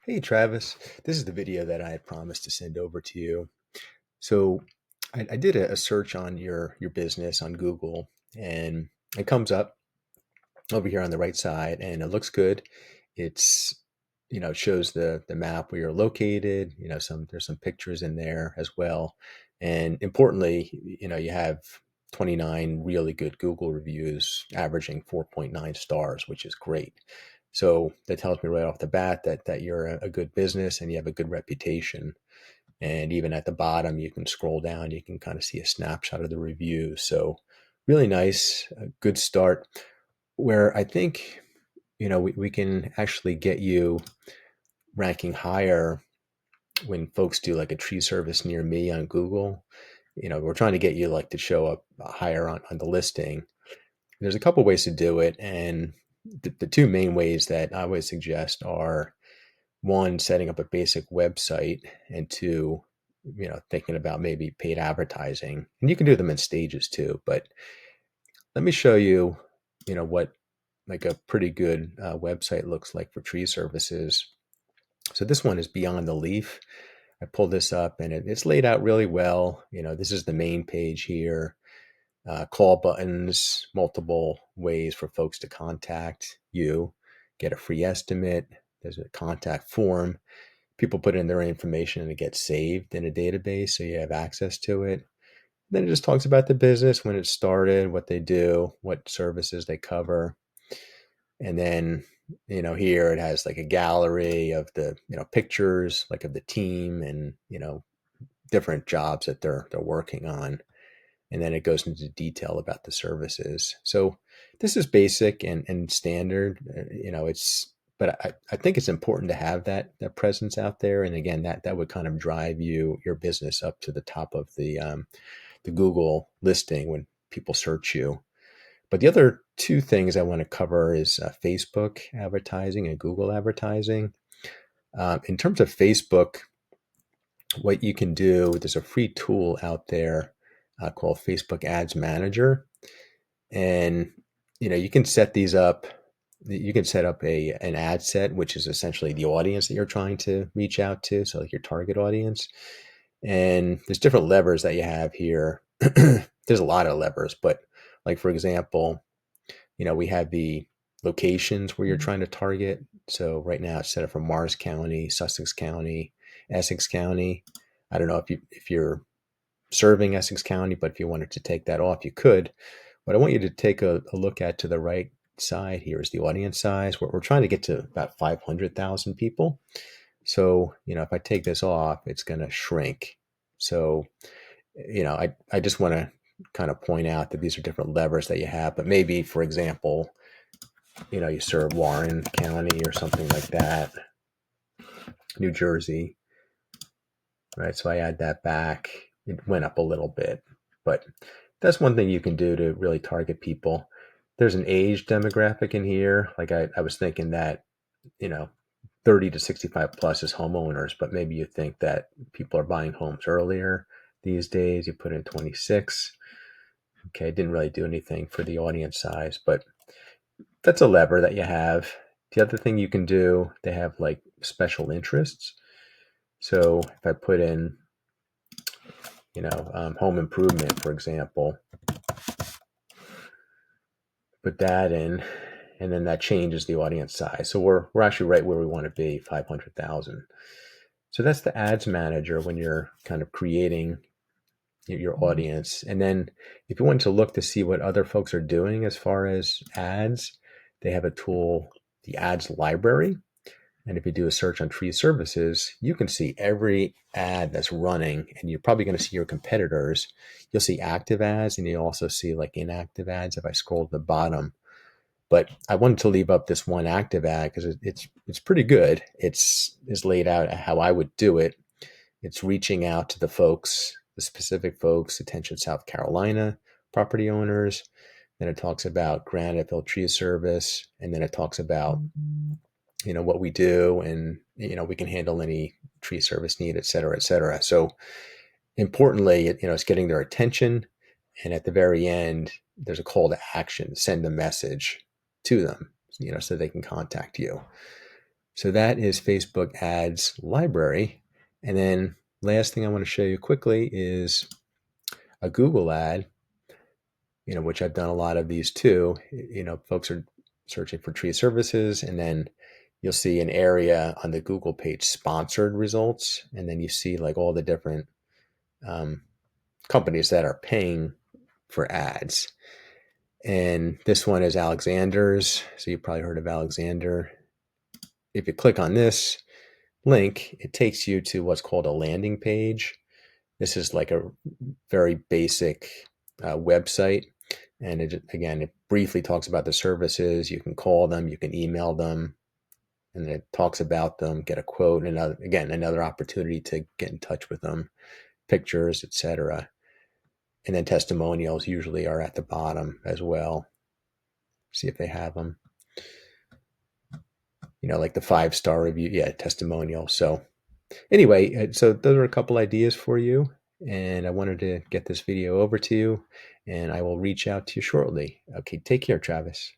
Hey Travis, this is the video that I had promised to send over to you. So I did a search on your business on Google, and it comes up over here on the right side, and it looks good. It's it shows the map where you're located. There's some pictures in there as well, and importantly, you have 29 really good Google reviews, averaging 4.9 stars, which is great. So that tells me right off the bat that you're a good business and you have a good reputation. And even at the bottom, you can scroll down, you can kind of see a snapshot of the review. So really nice, a good start. Where I think we can actually get you ranking higher when folks do like a tree service near me on Google. We're trying to get you like to show up higher on the listing. There's a couple ways to do it, and the two main ways that I would suggest are one, setting up a basic website, and two, thinking about maybe paid advertising. And you can do them in stages too. But let me show you, what like a pretty good website looks like for tree services. So this one is Beyond the Leaf. I pulled this up and it's laid out really well. This is the main page here. Call buttons, multiple ways for folks to contact you, get a free estimate. There's a contact form. People put in their information and it gets saved in a database, so you have access to it. Then it just talks about the business, when it started, what they do, what services they cover. And then, here it has like a gallery of the, pictures like of the team and, different jobs that they're working on. And then it goes into detail about the services. So this is basic and standard. But I think it's important to have that presence out there. And again, that would kind of drive your business up to the top of the Google listing when people search you. But the other two things I want to cover is Facebook advertising and Google advertising. In terms of Facebook, what you can do, there's a free tool out there called Facebook Ads Manager, and you can set these up. You can set up an ad set, which is essentially the audience that you're trying to reach out to, so like your target audience. And there's different levers that you have here. There's a lot of levers, but like for example, we have the locations where you're trying to target. So right now it's set up for Mars County, Sussex County, Essex County. I don't know if you're serving Essex County, but if you wanted to take that off, you could. What I want you to take a look at to the right side here is the audience size. We're trying to get to about 500,000 people. So, if I take this off, it's going to shrink. So, I just want to kind of point out that these are different levers that you have, but maybe, for example, you serve Warren County or something like that, New Jersey, right? So I add that back. It went up a little bit, but that's one thing you can do to really target people. There's an age demographic in here. Like I was thinking that, you know, 30 to 65 plus is homeowners, but maybe you think that people are buying homes earlier these days. You put in 26. Okay, didn't really do anything for the audience size, but that's a lever that you have. The other thing you can do, they have like special interests. So if I put in, home improvement, for example, put that in, and then that changes the audience size. So we're actually right where we want to be, 500,000. So that's the ads manager when you're kind of creating your audience. And then if you want to look to see what other folks are doing as far as ads, they have a tool, the ads library. And if you do a search on tree services, you can see every ad that's running, and you're probably going to see your competitors. You'll see active ads, and you'll also see like inactive ads if I scroll to the bottom. But I wanted to leave up this one active ad because it's pretty good. It's laid out how I would do it. It's reaching out to the folks, the specific folks, attention South Carolina property owners. Then it talks about Graniteville Tree Service, and then it talks about what we do, and we can handle any tree service need, et cetera, et cetera. So importantly, it's getting their attention, and at the very end, there's a call to action: send a message to them, so they can contact you. So that is Facebook ads library. And then last thing I want to show you quickly is a Google ad, which I've done a lot of these too. Folks are searching for tree services, and then you'll see an area on the Google page, sponsored results. And then you see like all the different um, companies that are paying for ads. And this one is Alexander's. So you've probably heard of Alexander. If you click on this link, it takes you to what's called a landing page. This is like a very basic website. And it briefly talks about the services. You can call them, you can email them, and it talks about them, get a quote, and another opportunity to get in touch with them, pictures, etc. And then testimonials usually are at the bottom as well. See if they have them. Like the 5-star review, testimonial. So anyway, so those are a couple ideas for you, and I wanted to get this video over to you, and I will reach out to you shortly. Okay, take care, Travis.